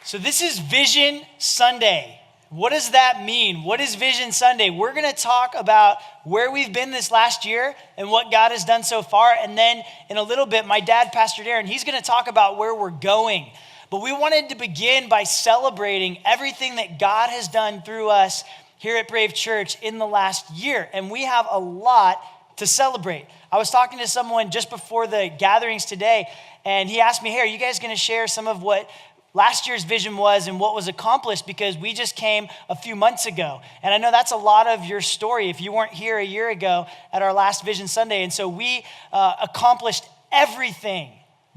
So this is Vision Sunday. What does that mean? What is Vision Sunday? We're going to talk about where we've been this last year and what God has done so far. And then in a little bit, my dad, Pastor Daren, he's going to talk about where we're going. But we wanted to begin by celebrating everything that God has done through us here at Brave Church in the last year. And we have a lot to celebrate. I was talking to someone just before the gatherings today, and he asked me, hey, are you guys going to share some of what last year's vision was and what was accomplished, because we just came a few months ago. And I know that's a lot of your story if you weren't here a year ago at our last Vision Sunday. And so we accomplished everything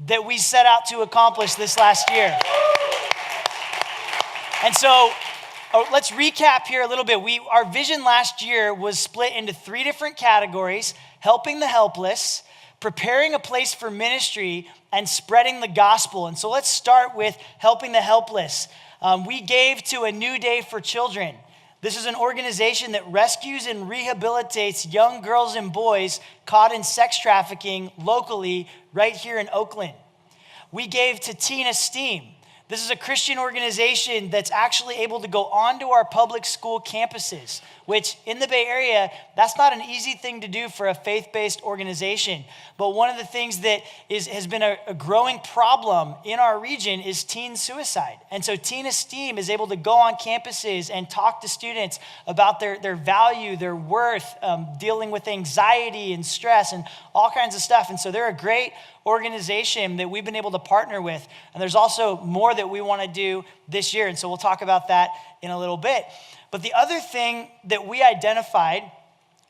that we set out to accomplish this last year. And so let's recap here a little bit. Our vision last year was split into 3 different categories: helping the helpless, preparing a place for ministry, and spreading the gospel. And so let's start with helping the helpless. We gave to A New Day for Children. This is an organization that rescues and rehabilitates young girls and boys caught in sex trafficking locally right here in Oakland. We gave to Teen Esteem. This is a Christian organization that's actually able to go onto our public school campuses, which in the Bay Area, that's not an easy thing to do for a faith-based organization. But one of the things that has been a growing problem in our region is teen suicide. And so Teen Esteem is able to go on campuses and talk to students about their value, their worth, dealing with anxiety and stress and all kinds of stuff. And so they're a great organization that we've been able to partner with. And there's also more that we want to do this year. And so we'll talk about that in a little bit. But the other thing that we identified,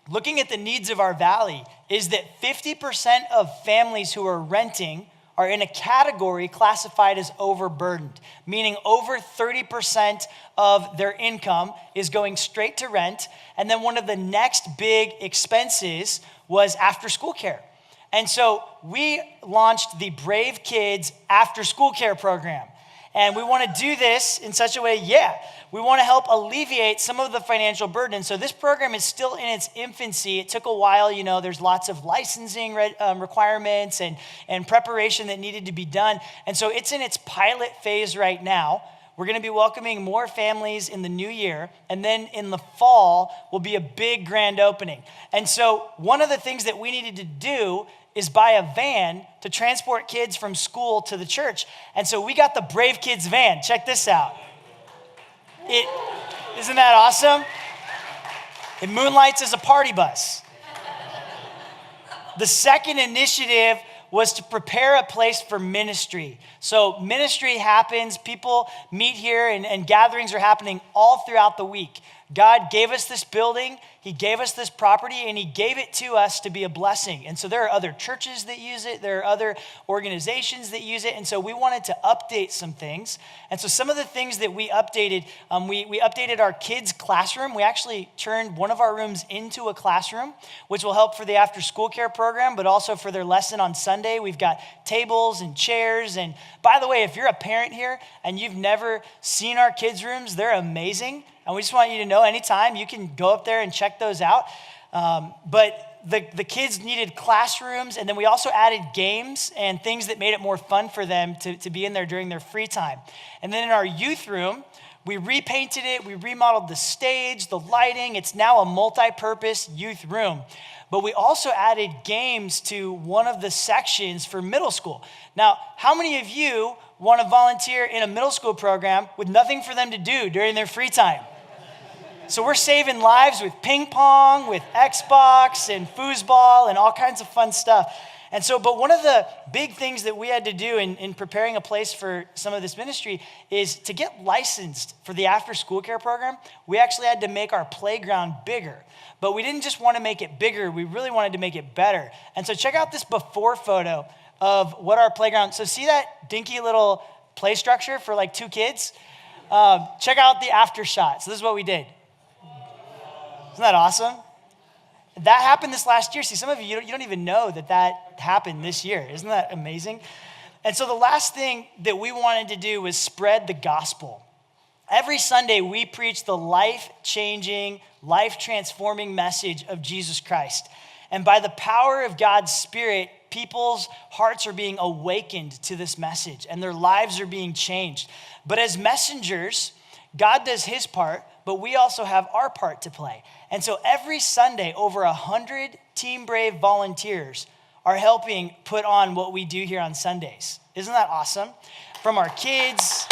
looking at the needs of our valley, is that 50% of families who are renting are in a category classified as overburdened, meaning over 30% of their income is going straight to rent. And then one of the next big expenses was after school care. And so we launched the Brave Kids After School Care program. And we want to do this in such a way, we want to help alleviate some of the financial burden. So this program is still in its infancy. It took a while, there's lots of licensing requirements and preparation that needed to be done. And so it's in its pilot phase right now. We're going to be welcoming more families in the new year. And then in the fall will be a big grand opening. And so one of the things that we needed to do is buy a van to transport kids from school to the church. And so we got the Brave Kids van. Check this out. Isn't that awesome? It moonlights as a party bus. The second initiative was to prepare a place for ministry. So ministry happens, people meet here, and gatherings are happening all throughout the week. God gave us this building, He gave us this property, and He gave it to us to be a blessing. And so there are other churches that use it, there are other organizations that use it, and so we wanted to update some things. And so some of the things that we updated, we updated our kids' classroom. We actually turned one of our rooms into a classroom, which will help for the after school care program, but also for their lesson on Sunday. We've got tables and chairs. And by the way, if you're a parent here and you've never seen our kids' rooms, they're amazing. And we just want you to know anytime you can go up there and check those out. But the kids needed classrooms, and then we also added games and things that made it more fun for them to be in there during their free time. And then in our youth room, we repainted it, we remodeled the stage, the lighting. It's now a multi-purpose youth room. But we also added games to one of the sections for middle school. Now, how many of you want to volunteer in a middle school program with nothing for them to do during their free time? So we're saving lives with ping pong, with Xbox and foosball and all kinds of fun stuff. And so, but one of the big things that we had to do in preparing a place for some of this ministry is to get licensed for the after school care program. We actually had to make our playground bigger. But we didn't just want to make it bigger, we really wanted to make it better. And so check out this before photo of what our playground, so see that dinky little play structure for like 2 kids? Check out the after shot. So this is what we did. Isn't that awesome? That happened this last year. See, some of you don't even know that happened this year. Isn't that amazing? And so the last thing that we wanted to do was spread the gospel. Every Sunday, we preach the life-changing, life-transforming message of Jesus Christ. And by the power of God's Spirit people's hearts are being awakened to this message and their lives are being changed. But as messengers, God does his part, but we also have our part to play. And so every Sunday, over 100 Team Brave volunteers are helping put on what we do here on Sundays. Isn't that awesome? From our kids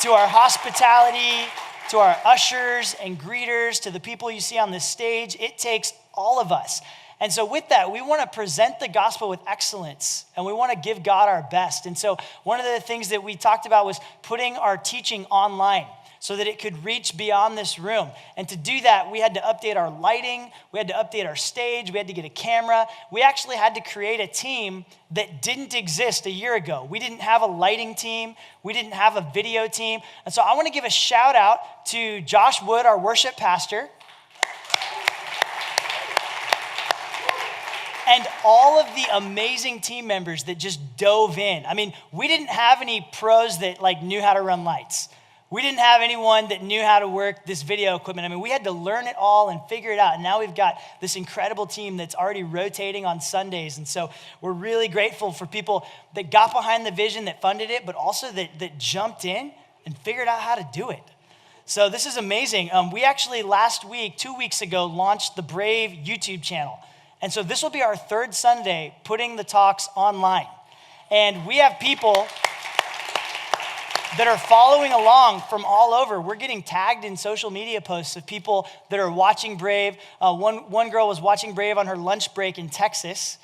to our hospitality, to our ushers and greeters, to the people you see on this stage, it takes all of us. And so with that, we want to present the gospel with excellence, and we want to give God our best. And so one of the things that we talked about was putting our teaching online so that it could reach beyond this room. And to do that, we had to update our lighting, we had to update our stage, we had to get a camera. We actually had to create a team that didn't exist a year ago. We didn't have a lighting team, we didn't have a video team. And so I want to give a shout out to Josh Wood, our worship pastor, and all of the amazing team members that just dove in. I mean, we didn't have any pros that knew how to run lights. We didn't have anyone that knew how to work this video equipment. I mean, we had to learn it all and figure it out. And now we've got this incredible team that's already rotating on Sundays. And so we're really grateful for people that got behind the vision, that funded it, but also that jumped in and figured out how to do it. So this is amazing. We actually last week, 2 weeks ago, launched the Brave YouTube channel. And so this will be our third Sunday putting the talks online. And we have people that are following along from all over. We're getting tagged in social media posts of people that are watching Brave. One girl was watching Brave on her lunch break in Texas.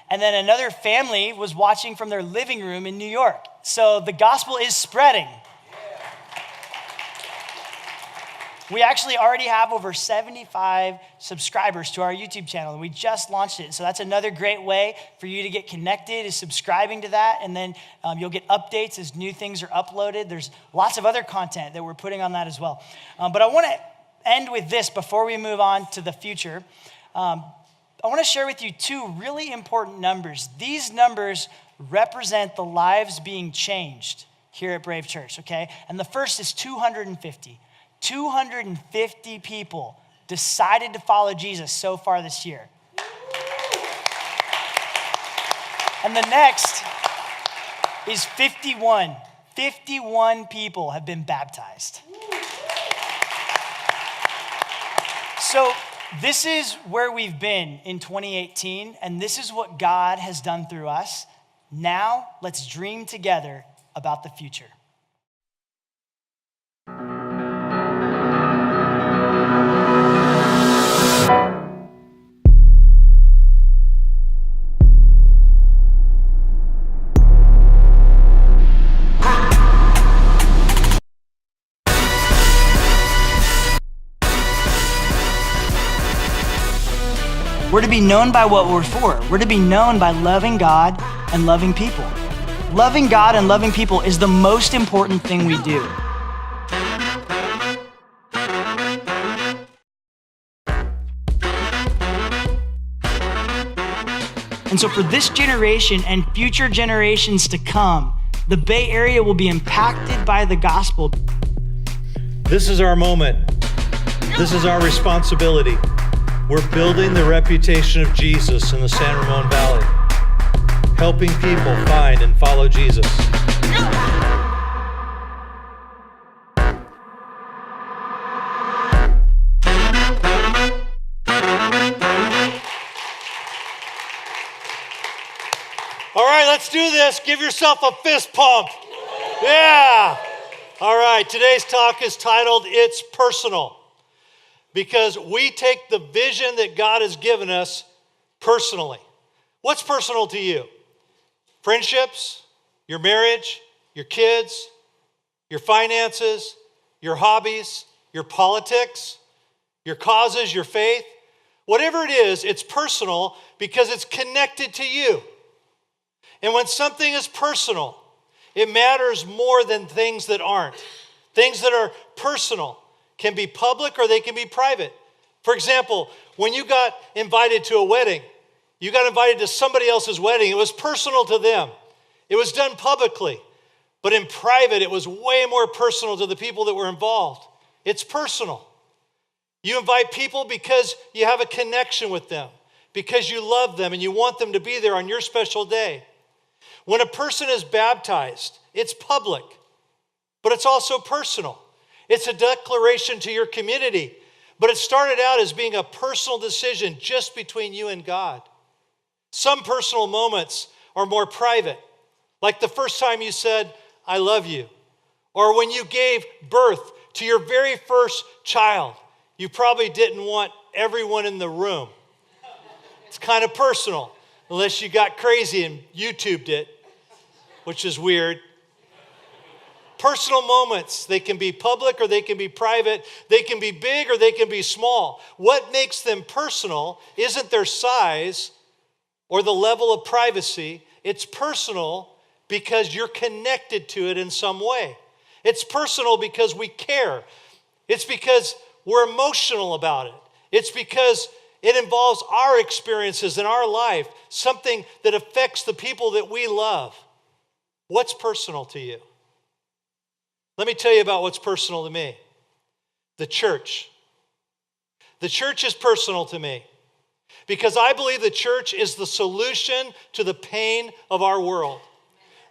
And then another family was watching from their living room in New York. So the gospel is spreading. We actually already have over 75 subscribers to our YouTube channel, and we just launched it. So that's another great way for you to get connected, is subscribing to that, and then you'll get updates as new things are uploaded. There's lots of other content that we're putting on that as well. But I want to end with this before we move on to the future. I want to share with you two really important numbers. These numbers represent the lives being changed here at Brave Church, okay? And the first is 250. 250 people decided to follow Jesus so far this year. And the next is 51. 51 people have been baptized. So this is where we've been in 2018, and this is what God has done through us. Now, let's dream together about the future. We're to be known by what we're for. We're to be known by loving God and loving people. Loving God and loving people is the most important thing we do. And so for this generation and future generations to come, the Bay Area will be impacted by the gospel. This is our moment. This is our responsibility. We're building the reputation of Jesus in the San Ramon Valley, helping people find and follow Jesus. All right, let's do this. Give yourself a fist pump. Yeah. All right, today's talk is titled, It's Personal. Because we take the vision that God has given us personally. What's personal to you? Friendships, your marriage, your kids, your finances, your hobbies, your politics, your causes, your faith. Whatever it is, it's personal because it's connected to you. And when something is personal, it matters more than things that aren't. Things that are personal can be public or they can be private. For example, when you got invited to a wedding, you got invited to somebody else's wedding. It was personal to them. It was done publicly. But in private, it was way more personal to the people that were involved. It's personal. You invite people because you have a connection with them, because you love them and you want them to be there on your special day. When a person is baptized, it's public, but it's also personal. It's a declaration to your community, but it started out as being a personal decision just between you and God. Some personal moments are more private, like the first time you said, I love you, or when you gave birth to your very first child. You probably didn't want everyone in the room. It's kind of personal, unless you got crazy and YouTubed it, which is weird. Personal moments, they can be public or they can be private. They can be big or they can be small. What makes them personal isn't their size or the level of privacy. It's personal because you're connected to it in some way. It's personal because we care. It's because we're emotional about it. It's because it involves our experiences in our life, something that affects the people that we love. What's personal to you? Let me tell you about what's personal to me. The church. The church is personal to me because I believe the church is the solution to the pain of our world.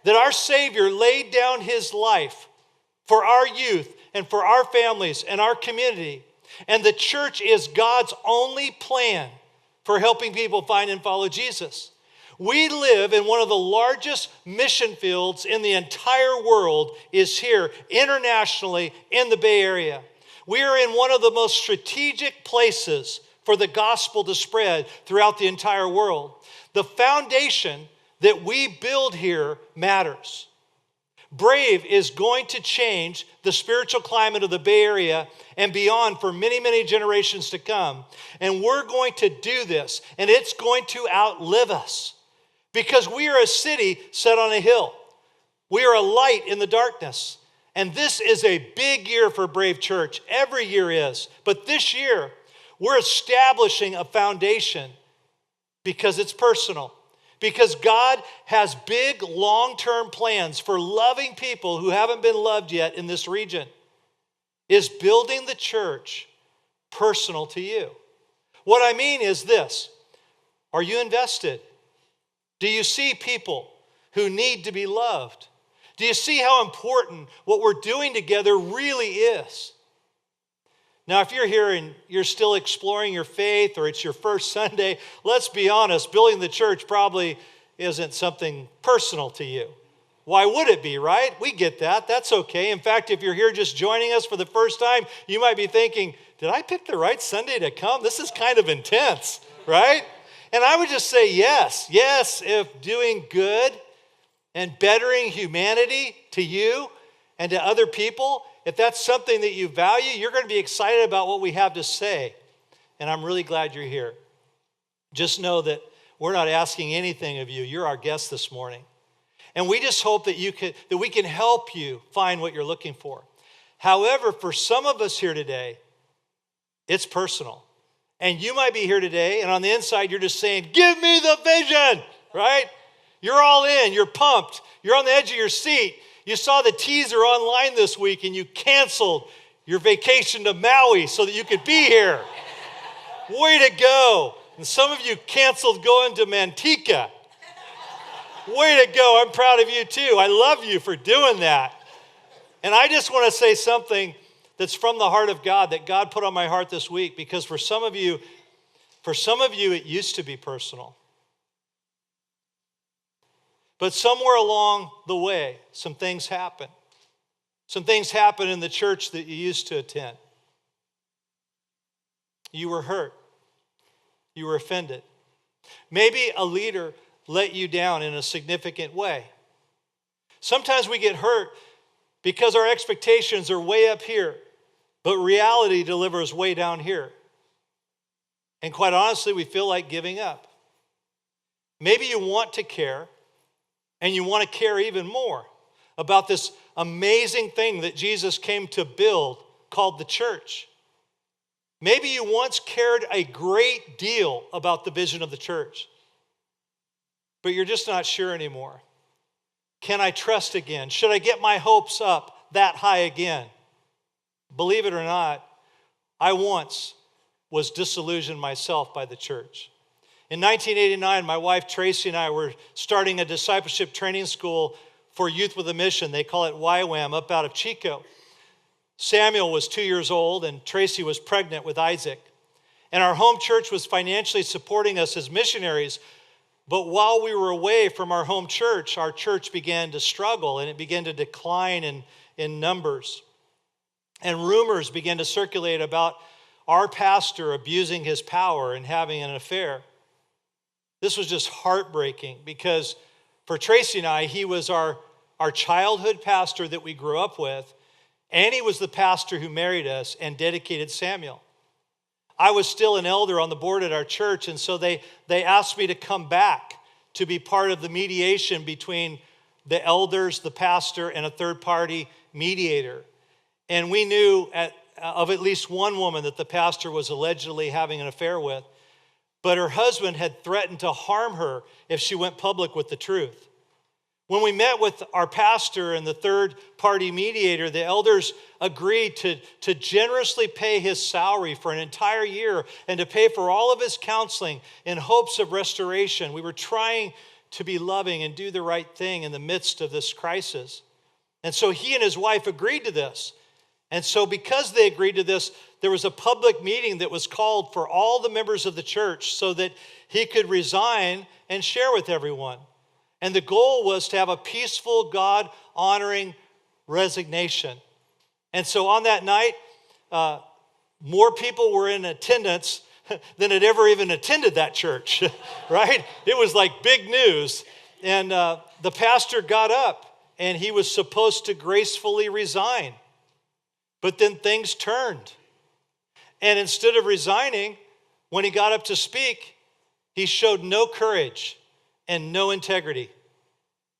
That our Savior laid down his life for our youth and for our families and our community. And the church is God's only plan for helping people find and follow Jesus. We live in one of the largest mission fields in the entire world is here internationally in the Bay Area. We are in one of the most strategic places for the gospel to spread throughout the entire world. The foundation that we build here matters. Brave is going to change the spiritual climate of the Bay Area and beyond for many, many generations to come. And we're going to do this, and it's going to outlive us because we are a city set on a hill. We are a light in the darkness. And this is a big year for Brave Church. Every year is. But this year, we're establishing a foundation because it's personal. Because God has big, long-term plans for loving people who haven't been loved yet in this region. Is building the church personal to you? What I mean is this. Are you invested? Do you see people who need to be loved? Do you see how important what we're doing together really is? Now, if you're here and you're still exploring your faith or it's your first Sunday, let's be honest, building the church probably isn't something personal to you. Why would it be, right? We get that. That's okay. In fact, if you're here just joining us for the first time, you might be thinking, did I pick the right Sunday to come? This is kind of intense, right? And I would just say yes. Yes, if doing good and bettering humanity to you and to other people, if that's something that you value, you're going to be excited about what we have to say. And I'm really glad you're here. Just know that we're not asking anything of you. You're our guest this morning. And we just hope that we can help you find what you're looking for. However, for some of us here today, it's personal. And you might be here today, and on the inside, you're just saying, give me the vision, right? You're all in. You're pumped. You're on the edge of your seat. You saw the teaser online this week and you canceled your vacation to Maui so that you could be here. Way to go. And some of you canceled going to Manteca. Way to go. I'm proud of you too. I love you for doing that. And I just want to say something that's from the heart of God that God put on my heart this week, because for some of you, it used to be personal. But somewhere along the way, some things happen. Some things happen in the church that you used to attend. You were hurt. You were offended. Maybe a leader let you down in a significant way. Sometimes we get hurt because our expectations are way up here, but reality delivers way down here. And quite honestly, we feel like giving up. Maybe you want to care, and you want to care even more about this amazing thing that Jesus came to build called the church. Maybe you once cared a great deal about the vision of the church, but you're just not sure anymore. Can I trust again? Should I get my hopes up that high again? Believe it or not, I once was disillusioned myself by the church. In 1989, my wife Tracy and I were starting a discipleship training school for youth with a mission. They call it YWAM, up out of Chico. Samuel was 2 years old and Tracy was pregnant with Isaac. And our home church was financially supporting us as missionaries. But while we were away from our home church, our church began to struggle and it began to decline in numbers. And rumors began to circulate about our pastor abusing his power and having an affair. This was just heartbreaking because for Tracy and I, he was our childhood pastor that we grew up with, and he was the pastor who married us and dedicated Samuel. I was still an elder on the board at our church, and so they asked me to come back to be part of the mediation between the elders, the pastor, and a third-party mediator. And we knew of at least one woman that the pastor was allegedly having an affair with, but her husband had threatened to harm her if she went public with the truth. When we met with our pastor and the third-party mediator, the elders agreed to generously pay his salary for an entire year and to pay for all of his counseling in hopes of restoration. We were trying to be loving and do the right thing in the midst of this crisis. And so he and his wife agreed to this. And so because they agreed to this, there was a public meeting that was called for all the members of the church so that he could resign and share with everyone. And the goal was to have a peaceful, God-honoring resignation. And so on that night, more people were in attendance than had ever even attended that church, right? It was like big news. And the pastor got up, and he was supposed to gracefully resign. But then things turned. And instead of resigning, when he got up to speak, he showed no courage and no integrity.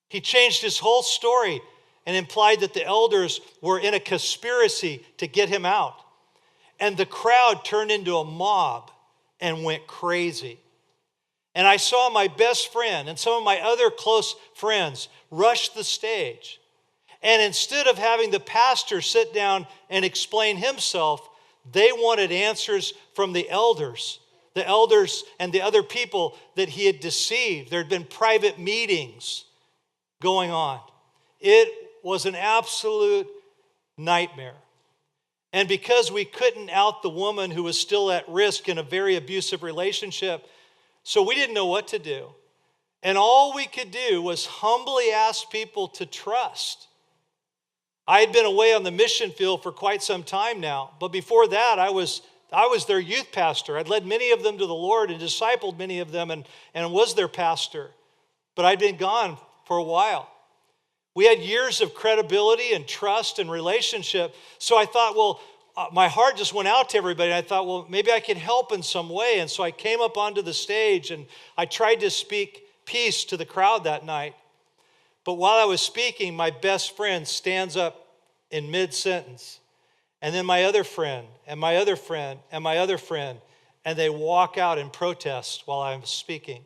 He changed his whole story and implied that the elders were in a conspiracy to get him out. And the crowd turned into a mob and went crazy. And I saw my best friend and some of my other close friends rush the stage. And instead of having the pastor sit down and explain himself, they wanted answers from the elders and the other people that he had deceived. There had been private meetings going on. It was an absolute nightmare. And because we couldn't out the woman who was still at risk in a very abusive relationship, so we didn't know what to do. And all we could do was humbly ask people to trust. I had been away on the mission field for quite some time now, but before that, I was their youth pastor. I'd led many of them to the Lord and discipled many of them and was their pastor. But I'd been gone for a while. We had years of credibility and trust and relationship. So I thought, my heart just went out to everybody. I thought, maybe I can help in some way. And so I came up onto the stage and I tried to speak peace to the crowd that night. But while I was speaking, my best friend stands up in mid-sentence. And then my other friend, and my other friend, and my other friend, and they walk out in protest while I'm speaking.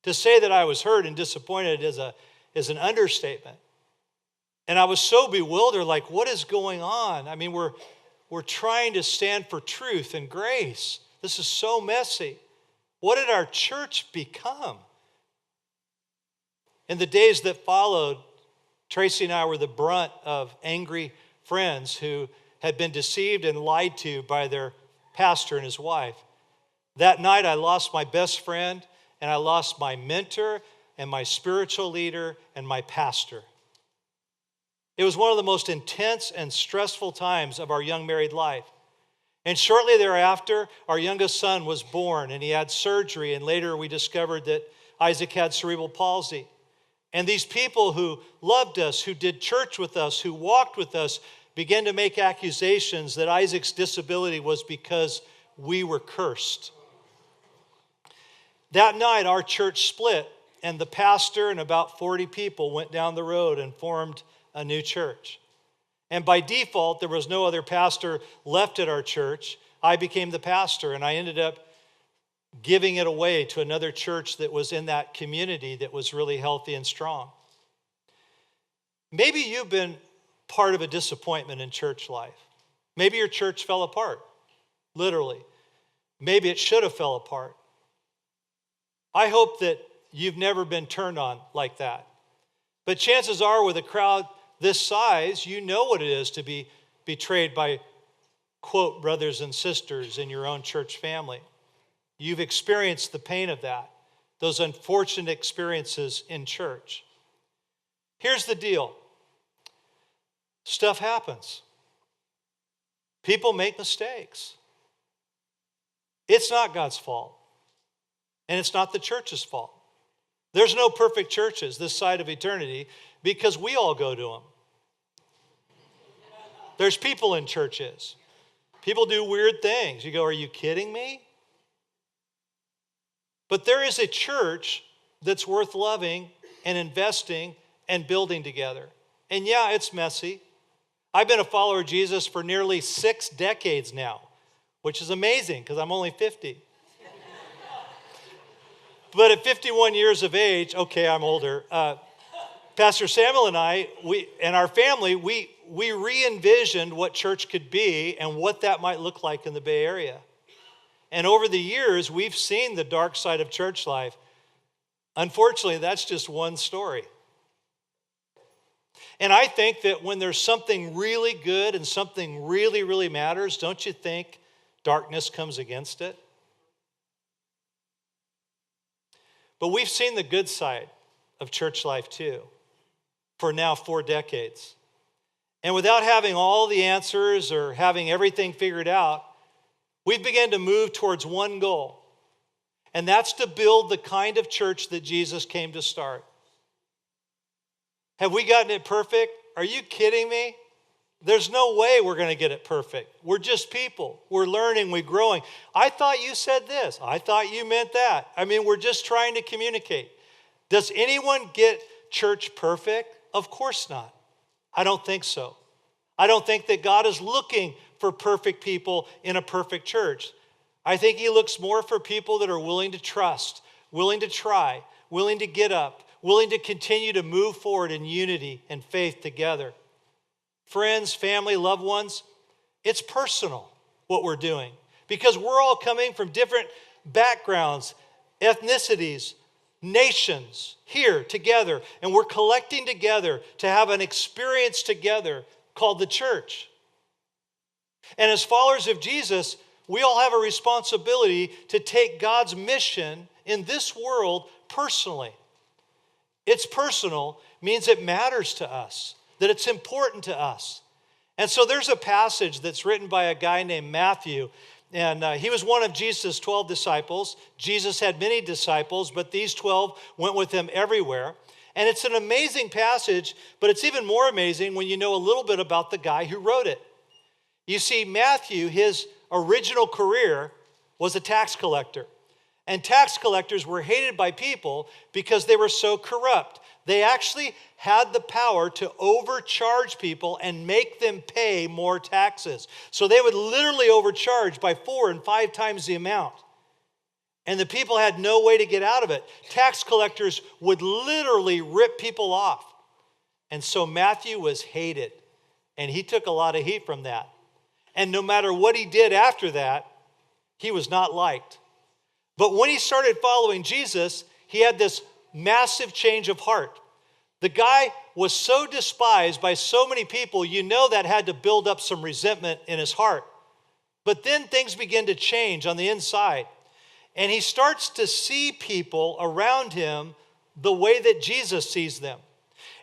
To say that I was hurt and disappointed is an understatement. And I was so bewildered, like, what is going on? I mean, we're trying to stand for truth and grace. This is so messy. What did our church become? In the days that followed, Tracy and I were the brunt of angry friends who had been deceived and lied to by their pastor and his wife. That night, I lost my best friend, and I lost my mentor, and my spiritual leader, and my pastor. It was one of the most intense and stressful times of our young married life. And shortly thereafter, our youngest son was born, and he had surgery, and later we discovered that Isaac had cerebral palsy. And these people who loved us, who did church with us, who walked with us, began to make accusations that Isaac's disability was because we were cursed. That night, our church split, and the pastor and about 40 people went down the road and formed a new church. And by default, there was no other pastor left at our church. I became the pastor, and I ended up giving it away to another church that was in that community that was really healthy and strong. Maybe you've been part of a disappointment in church life. Maybe your church fell apart, literally. Maybe it should have fell apart. I hope that you've never been turned on like that. But chances are with a crowd this size, you know what it is to be betrayed by, quote, brothers and sisters in your own church family. You've experienced the pain of that, those unfortunate experiences in church. Here's the deal. Stuff happens. People make mistakes. It's not God's fault. And it's not the church's fault. There's no perfect churches this side of eternity because we all go to them. There's people in churches. People do weird things. You go, are you kidding me? But there is a church that's worth loving and investing and building together. And yeah, it's messy. I've been a follower of Jesus for nearly 6 decades now, which is amazing because I'm only 50. But at 51 years of age, okay, I'm older, Pastor Samuel and I, and our family, we re-envisioned what church could be and what that might look like in the Bay Area. And over the years, we've seen the dark side of church life. Unfortunately, that's just one story. And I think that when there's something really good and something really, really matters, don't you think darkness comes against it? But we've seen the good side of church life too, for now 4 decades. And without having all the answers or having everything figured out, we've begun to move towards one goal, and that's to build the kind of church that Jesus came to start. Have we gotten it perfect? Are you kidding me? There's no way we're going to get it perfect. We're just people. We're learning, we're growing. I thought you said this. I thought you meant that. I mean, we're just trying to communicate. Does anyone get church perfect? Of course not. I don't think so. I don't think that God is looking for perfect people in a perfect church. I think he looks more for people that are willing to trust, willing to try, willing to get up, willing to continue to move forward in unity and faith together. Friends, family, loved ones, it's personal what we're doing because we're all coming from different backgrounds, ethnicities, nations here together, and we're collecting together to have an experience together called the church. And as followers of Jesus, we all have a responsibility to take God's mission in this world personally. It's personal means it matters to us, that it's important to us. And so there's a passage that's written by a guy named Matthew, and he was one of Jesus' 12 disciples. Jesus had many disciples, but these 12 went with him everywhere. And it's an amazing passage, but it's even more amazing when you know a little bit about the guy who wrote it. You see, Matthew, his original career was a tax collector. And tax collectors were hated by people because they were so corrupt. They actually had the power to overcharge people and make them pay more taxes. So they would literally overcharge by 4 and 5 times the amount. And the people had no way to get out of it. Tax collectors would literally rip people off. And so Matthew was hated. And he took a lot of heat from that. And no matter what he did after that, he was not liked. But when he started following Jesus, he had this massive change of heart. The guy was so despised by so many people, you know that had to build up some resentment in his heart. But then things begin to change on the inside. And he starts to see people around him the way that Jesus sees them.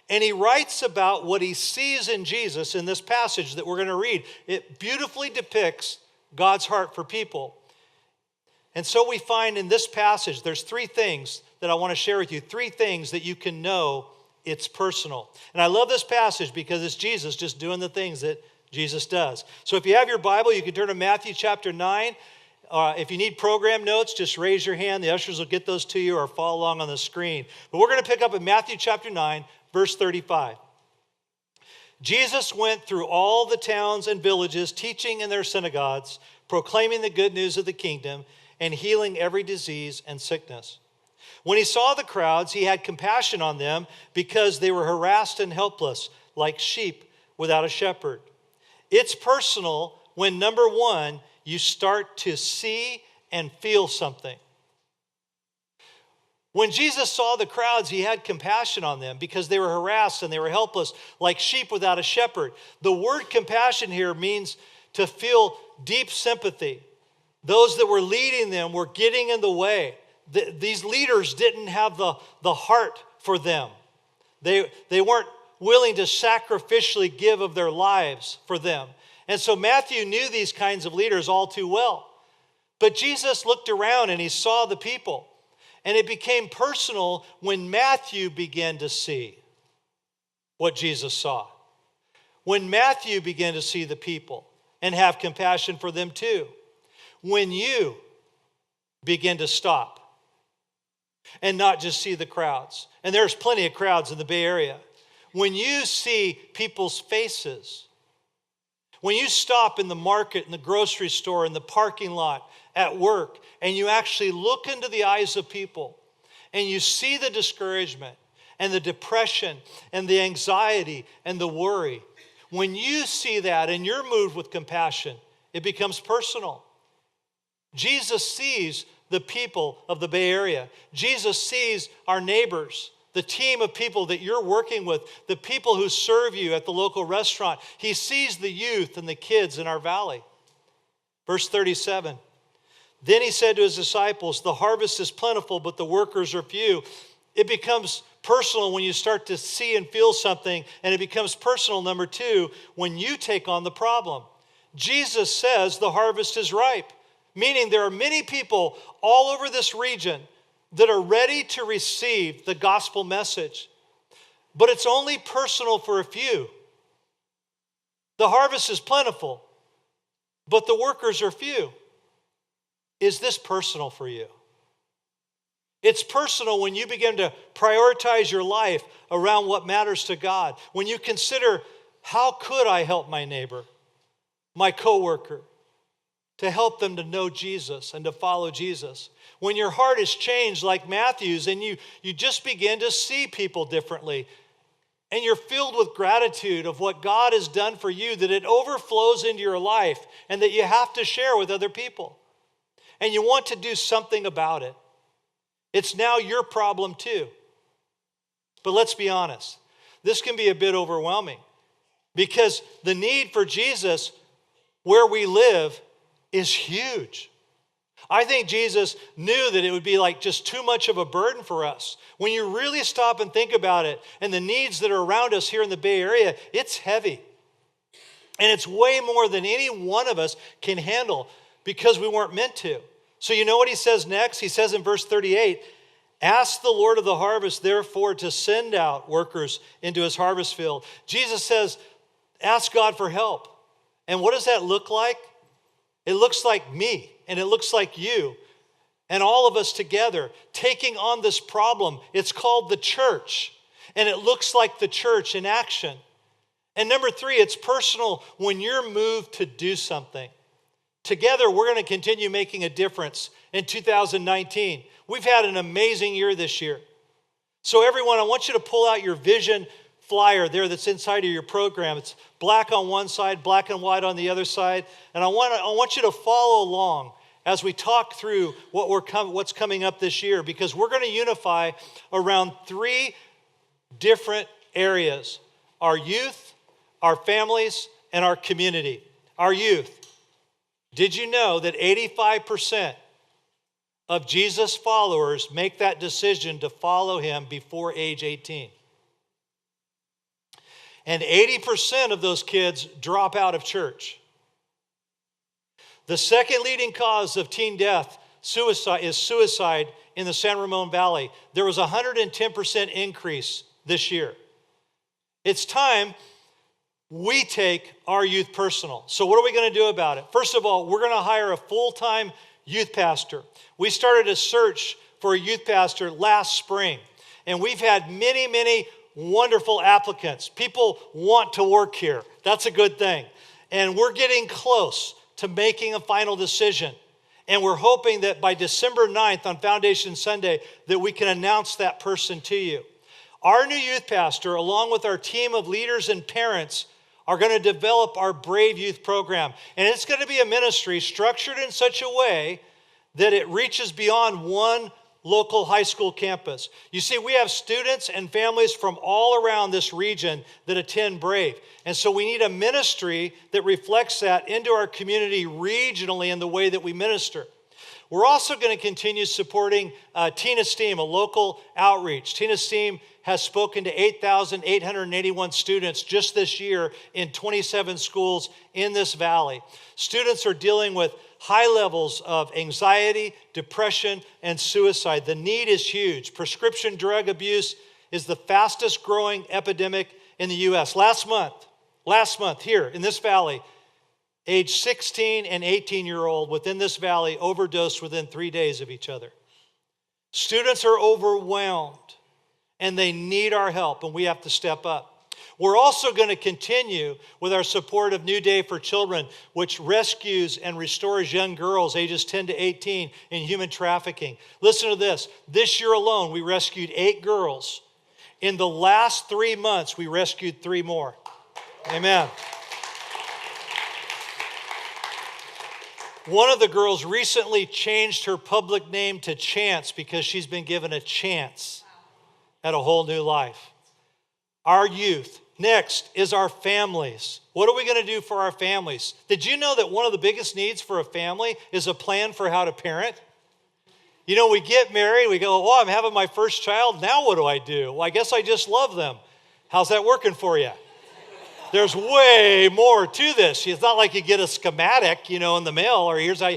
And he writes about what he sees in Jesus in this passage that we're going to read. It beautifully depicts God's heart for people. And so we find in this passage, there's 3 things that I want to share with you. 3 things that you can know it's personal. And I love this passage because it's Jesus just doing the things that Jesus does. So if you have your Bible, you can turn to Matthew chapter 9. If you need program notes, just raise your hand. The ushers will get those to you or follow along on the screen. But we're going to pick up in Matthew chapter 9, verse 35. Jesus went through all the towns and villages, teaching in their synagogues, proclaiming the good news of the kingdom, and healing every disease and sickness. When he saw the crowds, he had compassion on them because they were harassed and helpless, like sheep without a shepherd. It's personal when, number 1, you start to see and feel something. When Jesus saw the crowds, he had compassion on them because they were harassed and they were helpless like sheep without a shepherd. The word compassion here means to feel deep sympathy. Those that were leading them were getting in the way. These leaders didn't have the heart for them. They weren't willing to sacrificially give of their lives for them. And so Matthew knew these kinds of leaders all too well. But Jesus looked around and he saw the people. And it became personal when Matthew began to see what Jesus saw. When Matthew began to see the people and have compassion for them too. When you begin to stop and not just see the crowds. And there's plenty of crowds in the Bay Area. When you see people's faces. When you stop in the market, in the grocery store, in the parking lot, at work, and you actually look into the eyes of people, and you see the discouragement, and the depression, and the anxiety, and the worry. When you see that and you're moved with compassion, it becomes personal. Jesus sees the people of the Bay Area. Jesus sees our neighbors, the team of people that you're working with, the people who serve you at the local restaurant. He sees the youth and the kids in our valley. Verse 37. Then he said to his disciples, the harvest is plentiful, but the workers are few. It becomes personal when you start to see and feel something, and it becomes personal, number two, when you take on the problem. Jesus says the harvest is ripe, meaning there are many people all over this region that are ready to receive the gospel message, but it's only personal for a few. The harvest is plentiful, but the workers are few. Is this personal for you? It's personal when you begin to prioritize your life around what matters to God. When you consider, how could I help my neighbor, my coworker, to help them to know Jesus and to follow Jesus? When your heart is changed like Matthew's and you just begin to see people differently and you're filled with gratitude of what God has done for you, that it overflows into your life and that you have to share with other people. And you want to do something about it. It's now your problem too. But let's be honest, this can be a bit overwhelming because the need for Jesus where we live is huge. I think Jesus knew that it would be like just too much of a burden for us. When you really stop and think about it and the needs that are around us here in the Bay Area, it's heavy. And it's way more than any one of us can handle because we weren't meant to. So you know what he says next? He says in verse 38, ask the Lord of the harvest, therefore, to send out workers into his harvest field. Jesus says, ask God for help. And what does that look like? It looks like me, and it looks like you, and all of us together taking on this problem. It's called the church, and it looks like the church in action. And number three, it's personal when you're moved to do something. Together, we're going to continue making a difference in 2019. We've had an amazing year this year. So everyone, I want you to pull out your vision flyer there that's inside of your program. It's black on one side, black and white on the other side. And I want you to follow along as we talk through what's coming up this year, because we're going to unify around three different areas: our youth, our families, and our community. Our youth. Did you know that 85% of Jesus' followers make that decision to follow him before age 18? And 80% of those kids drop out of church. The second leading cause of teen death is suicide in the San Ramon Valley. There was a 110% increase this year. It's time we take our youth personal. So what are we going to do about it? First of all, we're going to hire a full-time youth pastor. We started a search for a youth pastor last spring, and we've had many, many wonderful applicants. People want to work here. That's a good thing. And we're getting close to making a final decision. And we're hoping that by December 9th on Foundation Sunday that we can announce that person to you. Our new youth pastor, along with our team of leaders and parents, are going to develop our Brave Youth program. And it's going to be a ministry structured in such a way that it reaches beyond one local high school campus. You see, we have students and families from all around this region that attend Brave. And so we need a ministry that reflects that into our community regionally in the way that we minister. We're also going to continue supporting Teen Esteem, a local outreach. Teen Esteem has spoken to 8,881 students just this year in 27 schools in this valley. Students are dealing with high levels of anxiety, depression, and suicide. The need is huge. Prescription drug abuse is the fastest growing epidemic in the U.S. Last month here in this valley, age 16 and 18-year-old within this valley overdosed within 3 days of each other. Students are overwhelmed, and they need our help, and we have to step up. We're also going to continue with our support of New Day for Children, which rescues and restores young girls ages 10 to 18 in human trafficking. Listen to this. This year alone, we rescued 8 girls. In the last 3 months, we rescued 3 more. Amen. One of the girls recently changed her public name to Chance because she's been given a chance at a whole new life. Our youth. Next is our families. What are we going to do for our families? Did you know that one of the biggest needs for a family is a plan for how to parent? You know, we get married, we go, oh, I'm having my first child. Now what do I do? Well, I guess I just love them. How's that working for you? There's way more to this. It's not like you get a schematic, in the mail, or here's how,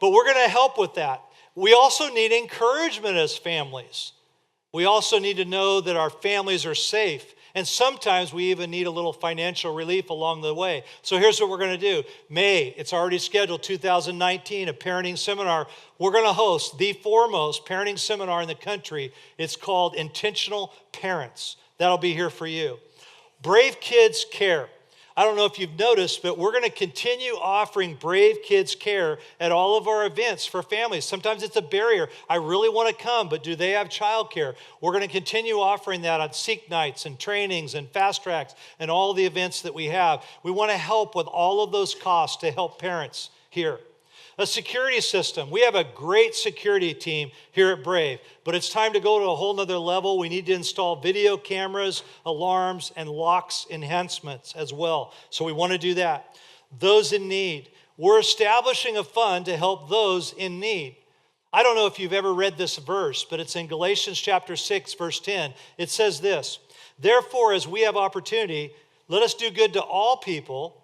but we're going to help with that. We also need encouragement as families. We also need to know that our families are safe. And sometimes we even need a little financial relief along the way. So here's what we're going to do. May, it's already scheduled, 2019, a parenting seminar. We're going to host the foremost parenting seminar in the country. It's called Intentional Parents. That'll be here for you. Brave Kids Care. I don't know if you've noticed, but we're going to continue offering Brave Kids Care at all of our events for families. Sometimes it's a barrier. I really want to come, but do they have childcare? We're going to continue offering that on Seek Nights and trainings and Fast Tracks and all the events that we have. We want to help with all of those costs to help parents here. A security system. We have a great security team here at Brave, but it's time to go to a whole nother level. We need to install video cameras, alarms, and locks enhancements as well. So we want to do that. Those in need. We're establishing a fund to help those in need. I don't know if you've ever read this verse, but it's in Galatians chapter 6, verse 10. It says this, therefore, as we have opportunity, let us do good to all people,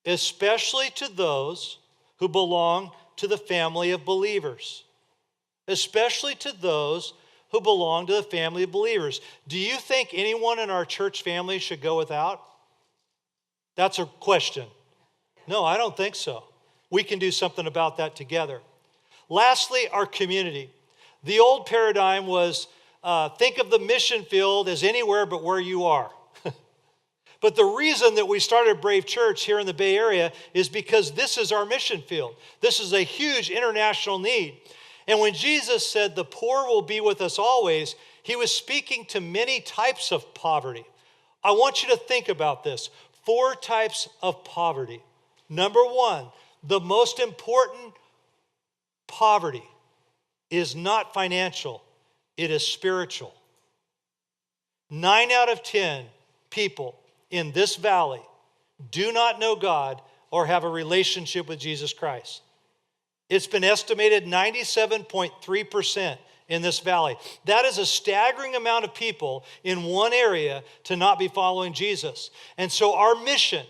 especially to those who belong to the family of believers. Especially to those who belong to the family of believers. Do you think anyone in our church family should go without? That's a question. No, I don't think so. We can do something about that together. Lastly, our community. The old paradigm was think of the mission field as anywhere but where you are. But the reason that we started Brave Church here in the Bay Area is because this is our mission field. This is a huge international need. And when Jesus said the poor will be with us always, he was speaking to many types of poverty. I want you to think about this. 4 types of poverty. Number 1, the most important poverty is not financial, it is spiritual. 9 out of 10 people in this valley do not know God or have a relationship with Jesus Christ. It's been estimated 97.3% in this valley. That is a staggering amount of people in one area to not be following Jesus. And so our mission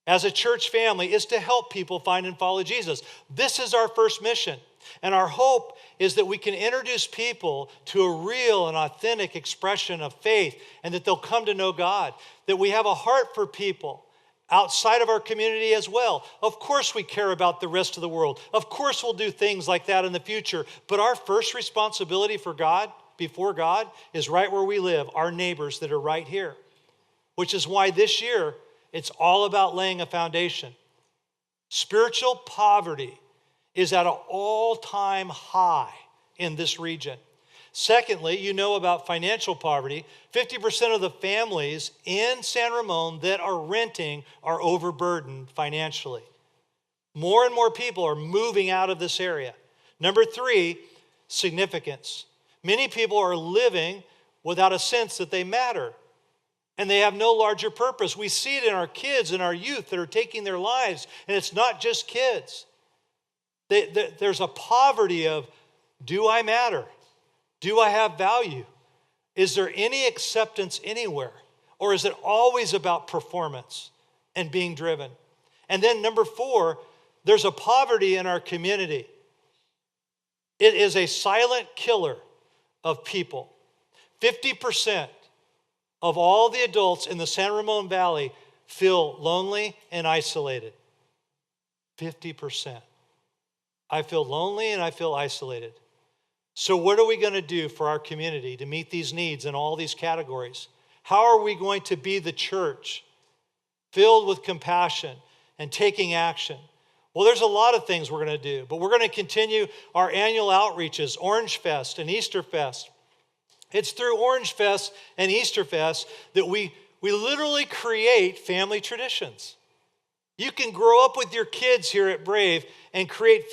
as a church family is to help people find and follow Jesus. This is our first mission. And our hope is that we can introduce people to a real and authentic expression of faith and that they'll come to know God, that we have a heart for people outside of our community as well. Of course we care about the rest of the world. Of course we'll do things like that in the future. But our first responsibility for God, before God, is right where we live, our neighbors that are right here. Which is why this year, it's all about laying a foundation. Spiritual poverty is at an all-time high in this region. Secondly, you know about financial poverty. 50% of the families in San Ramon that are renting are overburdened financially. More and more people are moving out of this area. Number 3, significance. Many people are living without a sense that they matter, and they have no larger purpose. We see it in our kids and our youth that are taking their lives, and it's not just kids. There's a poverty of, do I matter? Do I have value? Is there any acceptance anywhere? Or is it always about performance and being driven? And then number 4, there's a poverty in our community. It is a silent killer of people. 50% of all the adults in the San Ramon Valley feel lonely and isolated. 50%. I feel lonely and I feel isolated. So what are we going to do for our community to meet these needs in all these categories? How are we going to be the church filled with compassion and taking action? Well, there's a lot of things we're going to do, but we're going to continue our annual outreaches, Orange Fest and Easter Fest. It's through Orange Fest and Easter Fest that we literally create family traditions. You can grow up with your kids here at Brave and create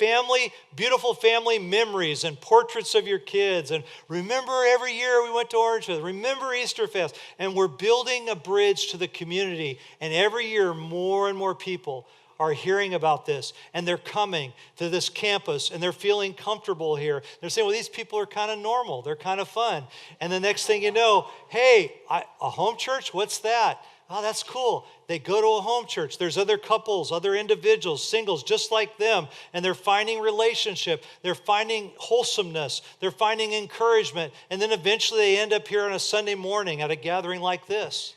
beautiful family memories and portraits of your kids. And remember every year we went to Orange Fest. Remember Easter Fest. And we're building a bridge to the community. And every year more and more people are hearing about this. And they're coming to this campus and they're feeling comfortable here. They're saying, well, these people are kind of normal. They're kind of fun. And the next thing you know, hey, a home church? What's that? Oh, that's cool. They go to a home church. There's other couples, other individuals, singles just like them, and they're finding relationship. They're finding wholesomeness. They're finding encouragement. And then eventually they end up here on a Sunday morning at a gathering like this.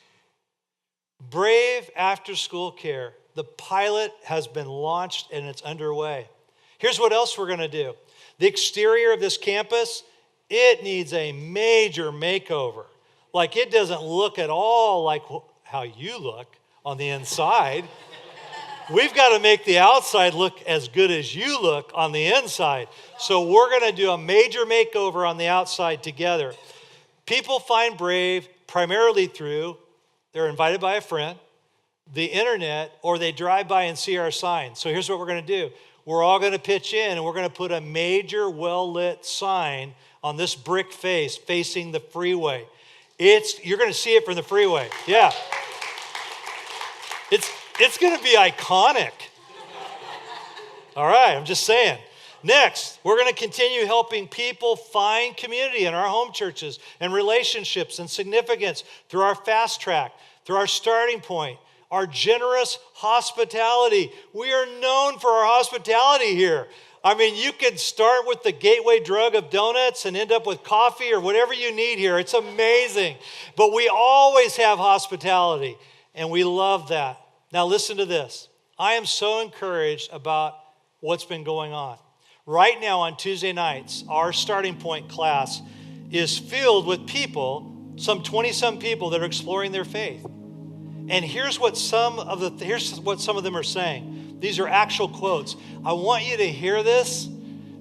Brave After School Care. The pilot has been launched and it's underway. Here's what else we're going to do. The exterior of this campus, it needs a major makeover. Like it doesn't look at all like how you look on the inside. We've got to make the outside look as good as you look on the inside. So we're going to do a major makeover on the outside together. People find Brave primarily through, they're invited by a friend, the internet, or they drive by and see our sign. So here's what we're going to do. We're all going to pitch in and we're going to put a major well-lit sign on this brick face facing the freeway. You're going to see it from the freeway. Yeah. It's going to be iconic. All right, I'm just saying. Next, we're going to continue helping people find community in our home churches and relationships and significance through our fast track, through our starting point, our generous hospitality. We are known for our hospitality here. I mean, you could start with the gateway drug of donuts and end up with coffee or whatever you need here. It's amazing. But we always have hospitality, and we love that. Now listen to this. I am so encouraged about what's been going on. Right now on Tuesday nights, our starting point class is filled with people, some 20-some people that are exploring their faith. And here's what some of them are saying. These are actual quotes. I want you to hear this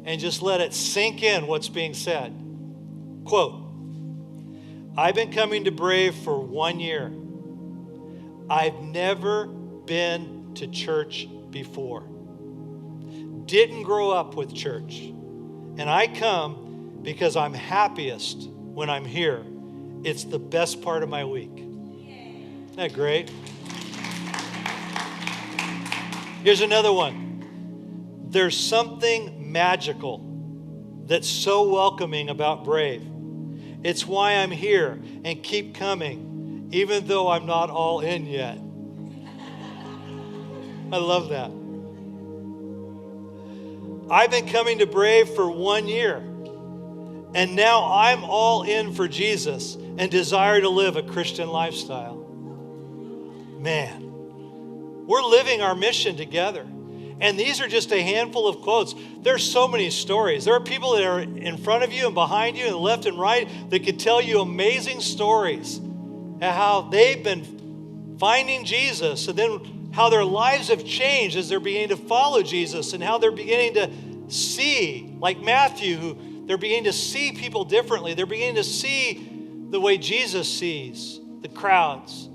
and just let it sink in what's being said. Quote, I've been coming to Brave for 1 year. I've never been to church before. Didn't grow up with church. And I come because I'm happiest when I'm here. It's the best part of my week. Isn't that great? Here's another one. There's something magical that's so welcoming about Brave. It's why I'm here and keep coming, even though I'm not all in yet. I love that. I've been coming to Brave for 1 year, and now I'm all in for Jesus and desire to live a Christian lifestyle. Man, we're living our mission together. And these are just a handful of quotes. There's so many stories. There are people that are in front of you and behind you and left and right that could tell you amazing stories and how they've been finding Jesus, and then how their lives have changed as they're beginning to follow Jesus, and how they're beginning to see, like Matthew, who they're beginning to see people differently. They're beginning to see the way Jesus sees the crowds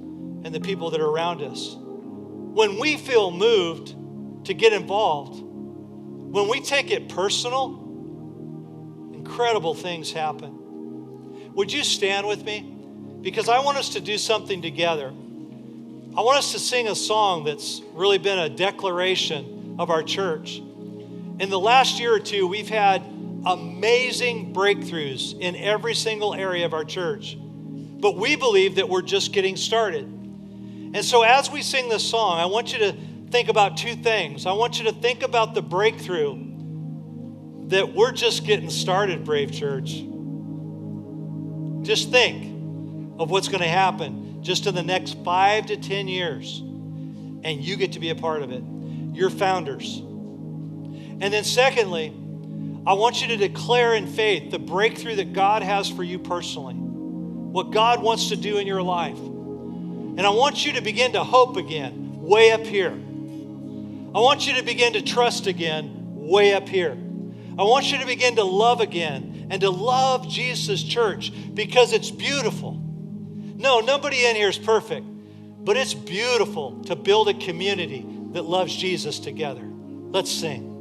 and the people that are around us. When we feel moved to get involved, when we take it personal, incredible things happen. Would you stand with me? Because I want us to do something together. I want us to sing a song that's really been a declaration of our church. In the last year or two, we've had amazing breakthroughs in every single area of our church. But we believe that we're just getting started. And so as we sing this song, I want you to think about two things. I want you to think about the breakthrough that we're just getting started, Brave Church. Just think of what's going to happen just in the next 5 to 10 years. And you get to be a part of it. You're founders. And then secondly, I want you to declare in faith the breakthrough that God has for you personally. What God wants to do in your life. And I want you to begin to hope again, way up here. I want you to begin to trust again, way up here. I want you to begin to love again and to love Jesus' church because it's beautiful. No, nobody in here is perfect, but it's beautiful to build a community that loves Jesus together. Let's sing.